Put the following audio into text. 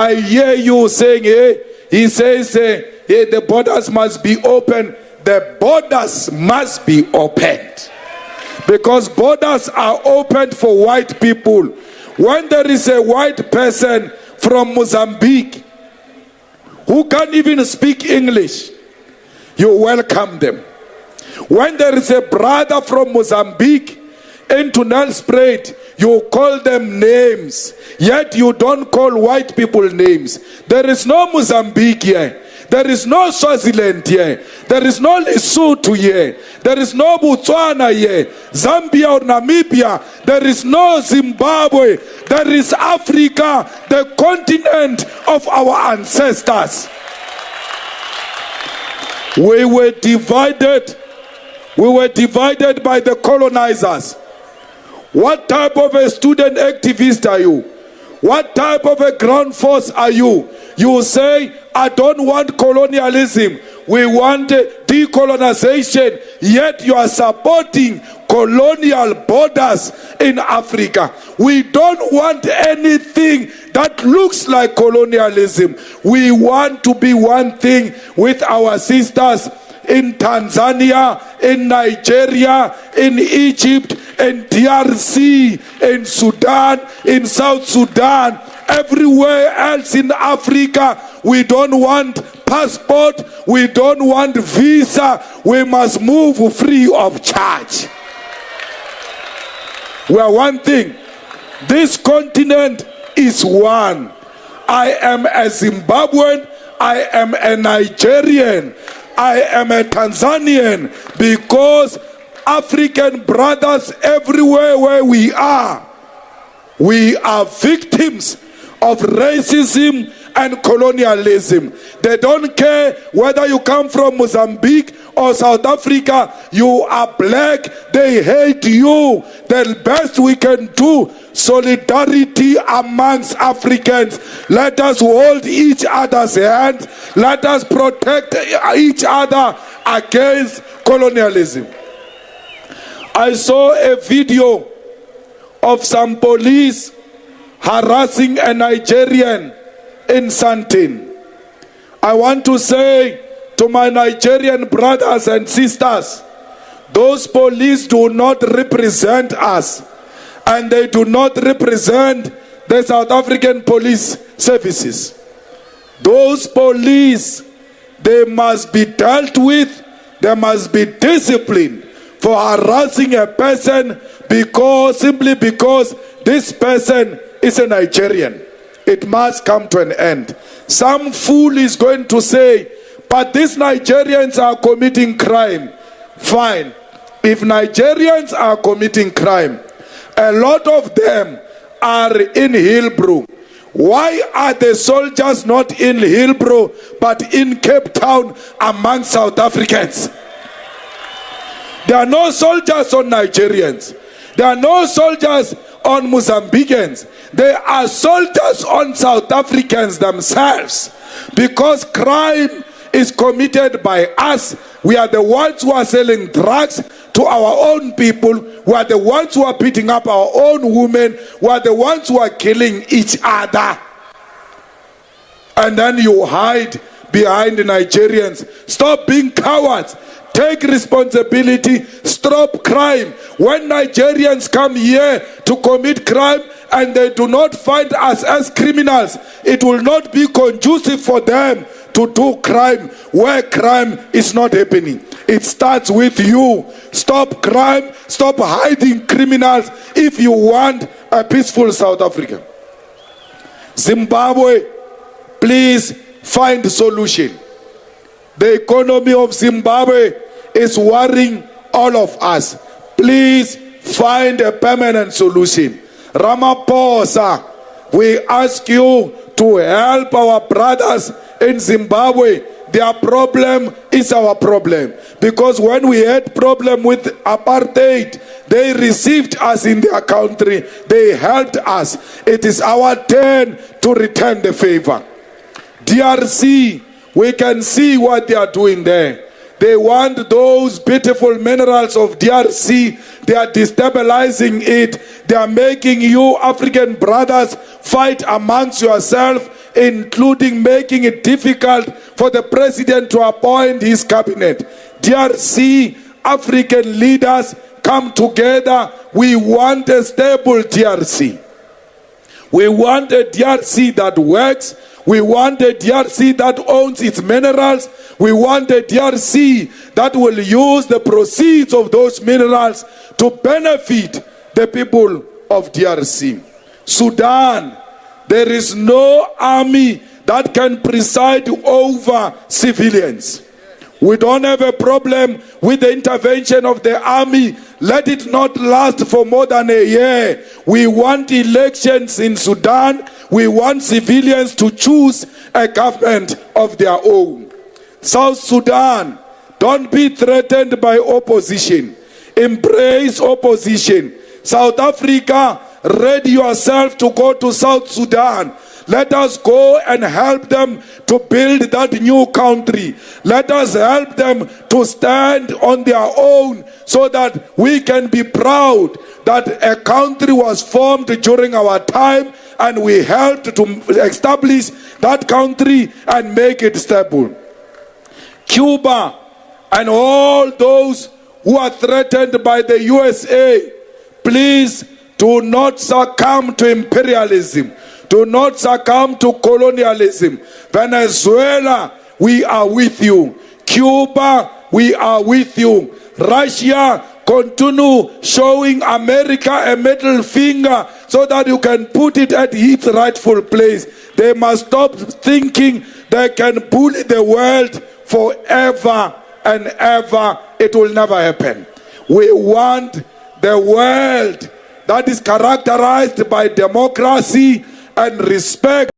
I hear you saying, he says, the borders must be open. The borders must be opened. Because borders are opened for white people. When there is a white person from Mozambique who can't even speak English, you welcome them. When there is a brother from Mozambique into Nelspruit, you call them names, yet you don't call white people names. There is no Mozambique here. There is no Swaziland here. There is no Lesotho here. There is no Botswana here. Zambia or Namibia. There is no Zimbabwe. There is Africa, the continent of our ancestors. We were divided. We were divided by the colonizers. What type of a student activist are you? What type of a ground force are you? You say, I don't want colonialism. We want decolonization. Yet you are supporting colonial borders in Africa. We don't want anything that looks like colonialism. We want to be one thing with our sisters in Tanzania, in Nigeria, in Egypt, in DRC, in Sudan, in South Sudan, everywhere else in Africa. We don't want passport, we don't want visa, we must move free of charge. We are one thing. This continent is one. I am a Zimbabwean, I am a Nigerian, I am a Tanzanian, because African brothers everywhere where we are victims of racism and colonialism. They don't care whether you come from Mozambique or South Africa. You are black, they hate you. The best we can do, solidarity amongst Africans. Let us hold each other's hand. Let us protect each other against colonialism. I saw a video of some police harassing a Nigerian in Sandton. I want to say to my Nigerian brothers and sisters, those police do not represent us, and they do not represent the South African police services. Those police, they must be dealt with, they must be disciplined for harassing a person simply because this person is a Nigerian. It must come to an end. Some fool is going to say, but these Nigerians are committing crime. Fine. If Nigerians are committing crime, a lot of them are in Hillbrow. Why are the soldiers not in Hillbrow but in Cape Town among South Africans? There are no soldiers on Nigerians. There are no soldiers on Mozambicans. There are soldiers on South Africans themselves, because crime is committed by us. We are the ones who are selling drugs to our own people. We are the ones who are beating up our own women. We are the ones who are killing each other. And then you hide behind the Nigerians. Stop being cowards. Take responsibility. Stop crime. When Nigerians come here to commit crime and they do not find us as criminals, it will not be conducive for them to do crime where crime is not happening. It starts with you. Stop crime. Stop hiding criminals if you want a peaceful South Africa. Zimbabwe, please find a solution. The economy of Zimbabwe is worrying all of us. Please find a permanent solution. Ramaphosa, we ask you to help our brothers in Zimbabwe. Their problem is our problem. Because when we had problem with apartheid, they received us in their country. They helped us. It is our turn to return the favor. DRC, we can see what they are doing there. They want those beautiful minerals of DRC. They are destabilizing it. They are making you African brothers fight amongst yourselves. including making it difficult for the president to appoint his cabinet. DRC, African leaders, come together. We want a stable DRC. We want a DRC that works. We want a DRC that owns its minerals. We want a DRC that will use the proceeds of those minerals to benefit the people of DRC. Sudan, there is no army that can preside over civilians. We don't have a problem with the intervention of the army. Let it not last for more than a year. We want elections in Sudan. We want civilians to choose a government of their own. South Sudan, don't be threatened by opposition. Embrace opposition. South Africa, ready yourself to go to South Sudan. Let us go and help them to build that new country. Let us help them to stand on their own so that we can be proud that a country was formed during our time and we helped to establish that country and make it stable. Cuba and all those who are threatened by the USA, please do not succumb to imperialism. Do not succumb to colonialism. Venezuela, we are with you. Cuba, we are with you. Russia, continue showing America a middle finger so that you can put it at its rightful place. They must stop thinking they can bully the world forever and ever. It will never happen. We want the world that is characterized by democracy and respect